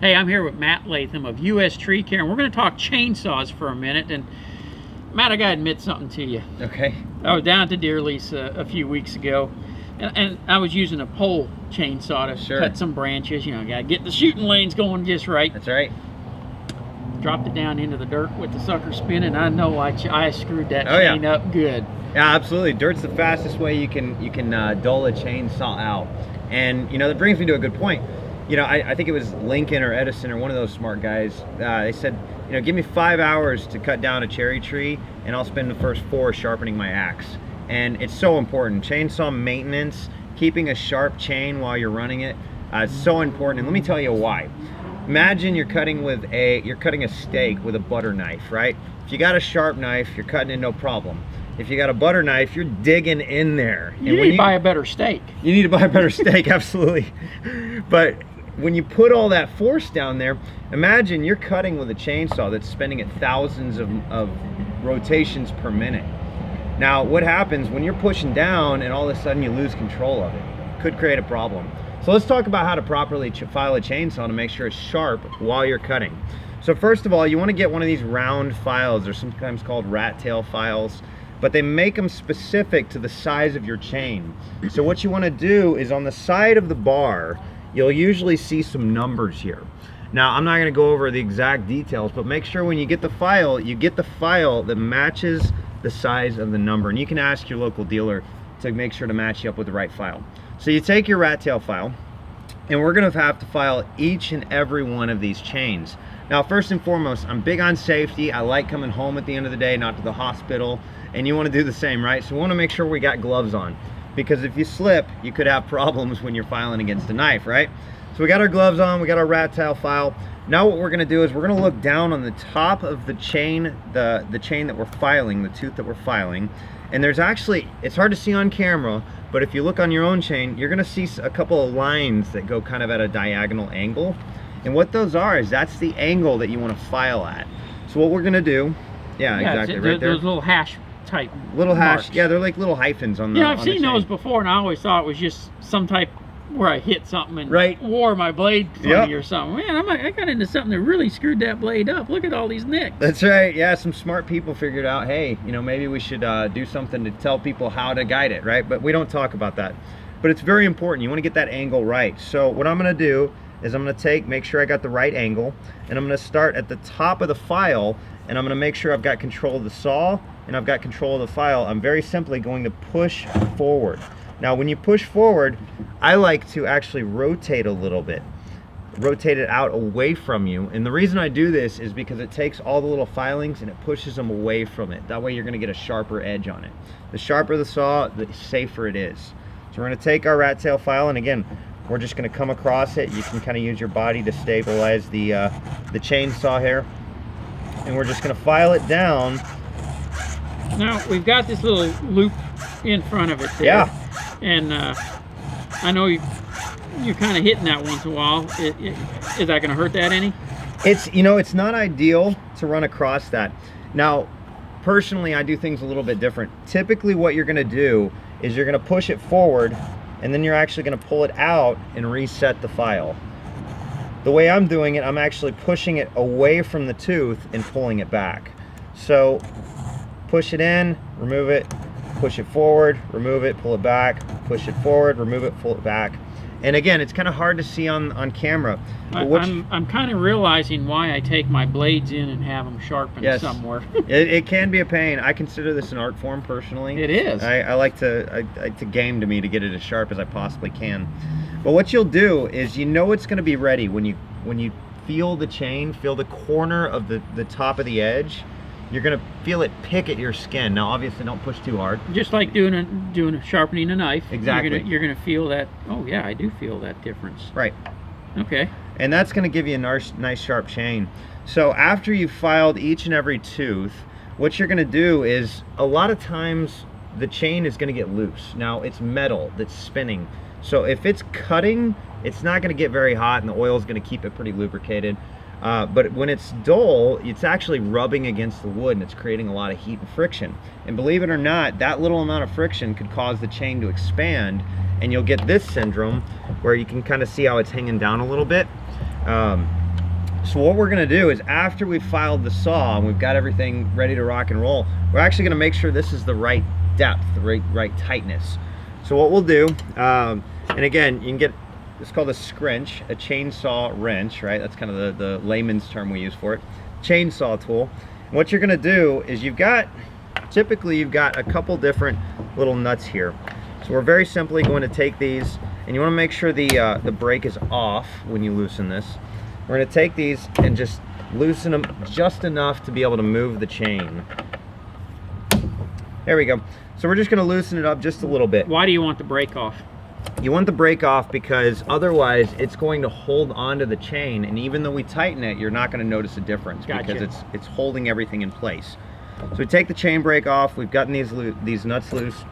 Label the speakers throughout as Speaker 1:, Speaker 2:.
Speaker 1: Hey, I'm here with Matt Latham of US Tree Care, and we're going to talk chainsaws for a minute. And Matt, I got to admit something to you.
Speaker 2: Okay.
Speaker 1: I was down at the deer lease a few weeks ago, and I was using a pole chainsaw to cut some branches. You know, got to get the shooting lanes going just right.
Speaker 2: That's right.
Speaker 1: Dropped it down into the dirt with the sucker spinning. I know I screwed that chain up good.
Speaker 2: Yeah, absolutely. Dirt's the fastest way you can dull a chainsaw out. And you know, that brings me to a good point. You know, I think it was Lincoln or Edison or one of those smart guys. They said, you know, give me 5 hours to cut down a cherry tree, and I'll spend the first 4 sharpening my axe. And it's so important. Chainsaw maintenance, keeping a sharp chain while you're running it, is so important. And let me tell you why. Imagine you're cutting a steak with a butter knife, right? If you got a sharp knife, you're cutting it no problem. If you got a butter knife, you're digging in there.
Speaker 1: You need to buy a better steak.
Speaker 2: You need to buy a better steak, absolutely. But when you put all that force down there, imagine you're cutting with a chainsaw that's spinning at thousands of rotations per minute. Now, what happens when you're pushing down and all of a sudden you lose control of it? Could create a problem. So let's talk about how to properly file a chainsaw to make sure it's sharp while you're cutting. So first of all, you want to get one of these round files. They're sometimes called rat tail files, but they make them specific to the size of your chain. So what you want to do is on the side of the bar, you'll usually see some numbers here. Now, I'm not going to go over the exact details, but make sure when you get the file that matches the size of the number. And you can ask your local dealer to make sure to match you up with the right file. So you take your rat tail file, and we're going to have to file each and every one of these chains. Now, first and foremost, I'm big on safety. I like coming home at the end of the day, not to the hospital, and you want to do the same, right? So we want to make sure we got gloves on, because if you slip, you could have problems when you're filing against a knife, right? So we got our gloves on, we got our rat tail file. Now what we're going to do is we're going to look down on the top of the chain, the chain that we're filing, the tooth that we're filing. And there's actually, it's hard to see on camera, but if you look on your own chain, you're going to see a couple of lines that go kind of at a diagonal angle. And what those are is that's the angle that you want to file at. So what we're going to do, exactly, right there.
Speaker 1: Those little hash type
Speaker 2: little hash
Speaker 1: marks.
Speaker 2: Yeah, they're like little hyphens on the
Speaker 1: I've seen those before, and I always thought it was just some type where I hit something and wore my blade funny or something. Man, I got into something that really screwed that blade up. Look at all these nicks.
Speaker 2: That's right. Yeah, some smart people figured out, hey, you know, maybe we should do something to tell people how to guide it, right? But we don't talk about that. But it's very important. You want to get that angle right. So what I'm going to do is I'm going to make sure I got the right angle, and I'm going to start at the top of the file, and I'm going to make sure I've got control of the saw and I've got control of the file. I'm very simply going to push forward. Now, when you push forward, I like to actually rotate a little bit. Rotate it out away from you. And the reason I do this is because it takes all the little filings and it pushes them away from it. That way you're going to get a sharper edge on it. The sharper the saw, the safer it is. So we're going to take our rat tail file, and again, we're just going to come across it. You can kind of use your body to stabilize the chainsaw here. And we're just going to file it down.
Speaker 1: Now, we've got this little loop in front of it there.
Speaker 2: Yeah.
Speaker 1: And I know you're kind of hitting that once in a while. Is that going to hurt that any?
Speaker 2: It's not ideal to run across that. Now, personally, I do things a little bit different. Typically, what you're going to do is you're going to push it forward, and then you're actually going to pull it out and reset the file. The way I'm doing it, I'm actually pushing it away from the tooth and pulling it back. So push it in, remove it, push it forward, remove it, pull it back, push it forward, remove it, pull it back. And again, it's kind of hard to see on camera.
Speaker 1: I'm kind of realizing why I take my blades in and have them sharpened somewhere.
Speaker 2: It can be a pain. I consider this an art form personally.
Speaker 1: It is.
Speaker 2: I like to game to me to get it as sharp as I possibly can. But what you'll do is you know it's going to be ready when you feel the chain, feel the corner of the top of the edge. You're gonna feel it pick at your skin. Now, obviously, don't push too hard.
Speaker 1: Just like doing a sharpening a knife.
Speaker 2: Exactly.
Speaker 1: You're gonna feel that. Oh yeah, I do feel that difference.
Speaker 2: Right.
Speaker 1: Okay.
Speaker 2: And that's gonna give you a nice sharp chain. So after you've filed each and every tooth, what you're gonna do is a lot of times the chain is gonna get loose. Now it's metal that's spinning. So if it's cutting, it's not gonna get very hot, and the oil is gonna keep it pretty lubricated. But when it's dull, it's actually rubbing against the wood, and it's creating a lot of heat and friction. And believe it or not, that little amount of friction could cause the chain to expand, and you'll get this syndrome where you can kind of see how it's hanging down a little bit. So what we're gonna do is, after we've filed the saw and we've got everything ready to rock and roll, we're actually gonna make sure this is the right depth, the right tightness. So what we'll do, and again, you can get, it's called a scrinch, a chainsaw wrench, right? That's kind of the layman's term we use for it. Chainsaw tool. And what you're gonna do is typically you've got a couple different little nuts here. So we're very simply going to take these, and you wanna make sure the brake is off when you loosen this. We're gonna take these and just loosen them just enough to be able to move the chain. There we go. So we're just gonna loosen it up just a little bit.
Speaker 1: Why do you want the brake off?
Speaker 2: You want the brake off because otherwise it's going to hold onto the chain, and even though we tighten it, you're not gonna notice a difference.
Speaker 1: Gotcha.
Speaker 2: Because it's holding everything in place. So we take the chain brake off, we've gotten these nuts loose,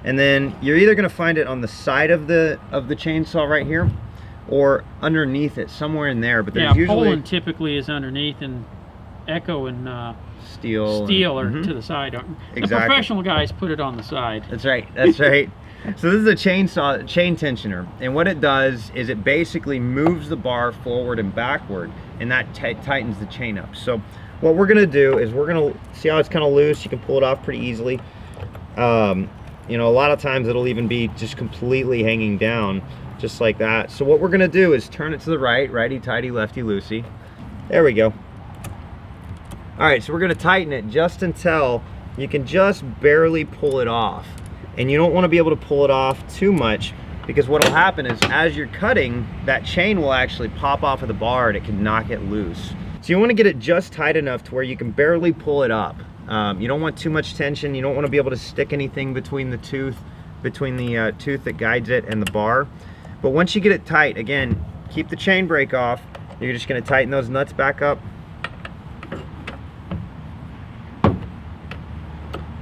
Speaker 2: and then you're either gonna find it on the side of the chainsaw right here, or underneath it, somewhere in there. But there's usually
Speaker 1: Poland typically is underneath, and Echo and
Speaker 2: steel
Speaker 1: are to the side. The
Speaker 2: Exactly.
Speaker 1: professional guys put it on the side.
Speaker 2: That's right. That's right. So this is a chain tensioner, and what it does is it basically moves the bar forward and backward, and that tightens the chain up. So what we're gonna do is we're gonna see how it's kind of loose. You can pull it off pretty easily. You know, a lot of times it'll even be just completely hanging down, just like that. So what we're gonna do is turn it to the right, righty-tighty, lefty-loosey. There we go. All right, so we're gonna tighten it just until you can just barely pull it off. And you don't wanna be able to pull it off too much, because what'll happen is as you're cutting, that chain will actually pop off of the bar and it can knock it loose. So you wanna get it just tight enough to where you can barely pull it up. You don't want too much tension. You don't wanna be able to stick anything between the tooth that guides it and the bar. But once you get it tight, again, keep the chain brake off. You're just gonna tighten those nuts back up.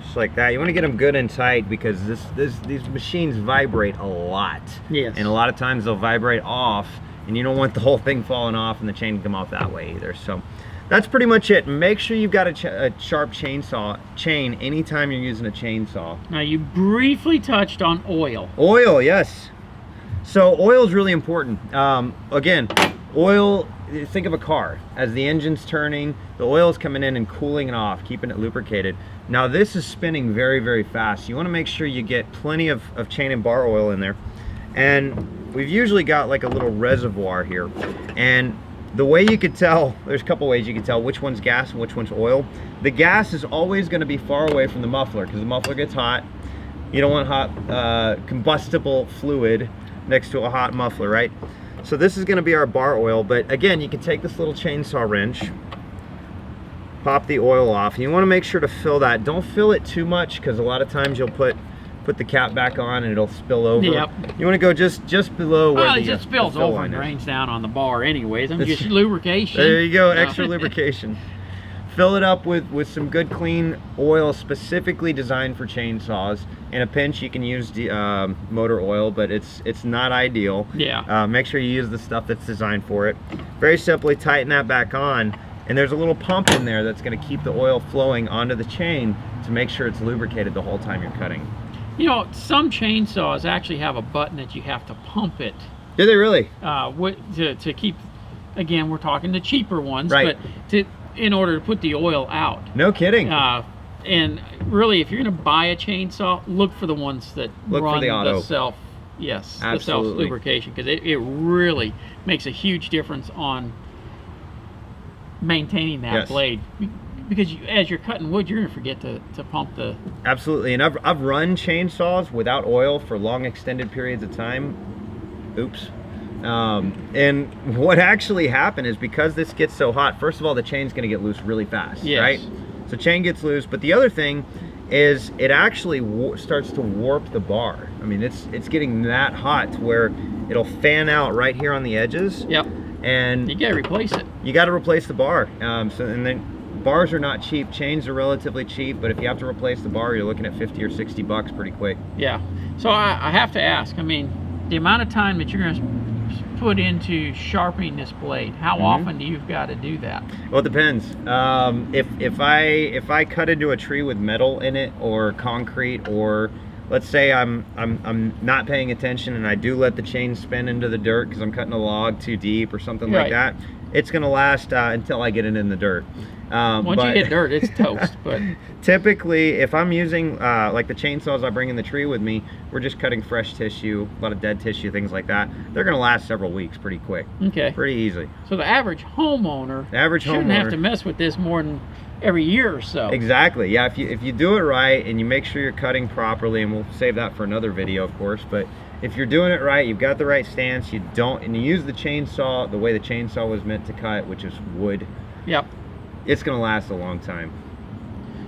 Speaker 2: Just like that. You wanna get them good and tight, because these machines vibrate a lot.
Speaker 1: Yes.
Speaker 2: And a lot of times they'll vibrate off, and you don't want the whole thing falling off and the chain to come off that way either. So that's pretty much it. Make sure you've got a sharp chain anytime you're using a chainsaw.
Speaker 1: Now, you briefly touched on oil.
Speaker 2: Oil, yes. So oil is really important. Again, oil, think of a car. As the engine's turning, the oil is coming in and cooling it off, keeping it lubricated. Now this is spinning very, very fast. You want to make sure you get plenty of chain and bar oil in there. And we've usually got like a little reservoir here. And the way you could tell, there's a couple ways you can tell which one's gas and which one's oil. The gas is always going to be far away from the muffler, because the muffler gets hot. You don't want hot combustible fluid next to a hot muffler, right? So this is going to be our bar oil. But again, you can take this little chainsaw wrench, pop the oil off, and you want to make sure to fill that. Don't fill it too much, because a lot of times you'll put the cap back on and it'll spill over.
Speaker 1: Yep.
Speaker 2: You want to go just below where
Speaker 1: it just spills over and drains down on the bar anyways. I'm just lubrication.
Speaker 2: There you go, extra lubrication. Fill it up with some good clean oil specifically designed for chainsaws. In a pinch you can use motor oil, but it's not ideal.
Speaker 1: Yeah.
Speaker 2: Make sure you use the stuff that's designed for it. Very simply tighten that back on, and there's a little pump in there that's going to keep the oil flowing onto the chain to make sure it's lubricated the whole time you're cutting.
Speaker 1: You know, some chainsaws actually have a button that you have to pump it.
Speaker 2: Do they really?
Speaker 1: To keep, again, we're talking the cheaper ones,
Speaker 2: right,
Speaker 1: but in order to put the oil out.
Speaker 2: No kidding.
Speaker 1: And really, if you're going to buy a chainsaw, look for the ones that run the self, the self lubrication, because it really makes a huge difference on maintaining that blade. Because as you're cutting wood, you're going to forget to pump the...
Speaker 2: Absolutely, and I've run chainsaws without oil for long extended periods of time. Oops. And what actually happened is, because this gets so hot, first of all, the chain's going to get loose really fast, right? So chain gets loose, but the other thing is it actually starts to warp the bar. I mean, it's getting that hot to where it'll fan out right here on the edges.
Speaker 1: Yep.
Speaker 2: And
Speaker 1: you got to replace it. You
Speaker 2: got to replace the bar. And then bars are not cheap. Chains are relatively cheap, but if you have to replace the bar, you're looking at 50 or 60 bucks pretty quick.
Speaker 1: Yeah. So I have to ask, I mean, the amount of time that you're going to put into sharpening this blade, how often do you've got to do that?
Speaker 2: Well, it depends. If I cut into a tree with metal in it, or concrete, or let's say I'm not paying attention and I do let the chain spin into the dirt because I'm cutting a log too deep or something like that, it's going to last until I get it in the dirt.
Speaker 1: Once you hit dirt, it's toast. But
Speaker 2: typically, if I'm using like the chainsaws I bring in the tree with me, we're just cutting fresh tissue, a lot of dead tissue, things like that. They're going to last several weeks pretty quick.
Speaker 1: Okay.
Speaker 2: Pretty easily.
Speaker 1: So the average homeowner shouldn't have to mess with this more than every year or so.
Speaker 2: Exactly. Yeah. If you do it right and you make sure you're cutting properly, and we'll save that for another video, of course, but if you're doing it right, you've got the right stance, and you use the chainsaw the way the chainsaw was meant to cut, which is wood.
Speaker 1: Yep.
Speaker 2: It's going to last a long time.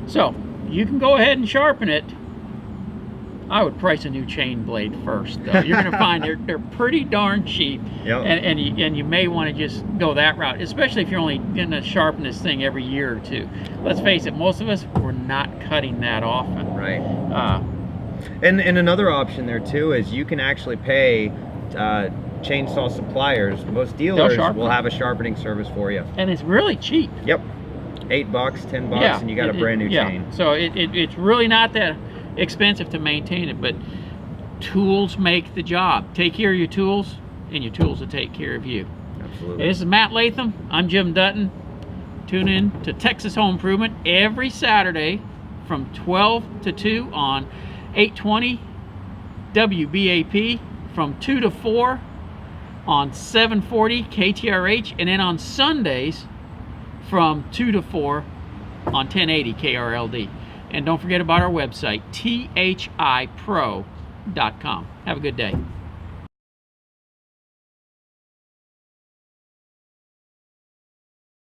Speaker 1: So you can go ahead and sharpen it. I would price a new chain blade first, though. You're going to find they're pretty darn cheap.
Speaker 2: Yep.
Speaker 1: And you may want to just go that route, especially if you're only going to sharpen this thing every year or two. Let's face it, most of us, we're not cutting that often.
Speaker 2: Right. And another option there too is you can actually pay chainsaw suppliers. Most dealers will have a sharpening service for you.
Speaker 1: And it's really cheap.
Speaker 2: Yep. $8, $10, and you got a brand new chain.
Speaker 1: So it's really not that expensive to maintain it, but tools make the job. Take care of your tools, and your tools will take care of you.
Speaker 2: Absolutely.
Speaker 1: Hey, this is Matt Latham. I'm Jim Dutton. Tune in to Texas Home Improvement every Saturday from 12 to 2 on 820 WBAP, from 2 to 4 on 740 KTRH, and then on Sundays from 2 to 4 on 1080 KRLD. And don't forget about our website, thipro.com. Have a good day.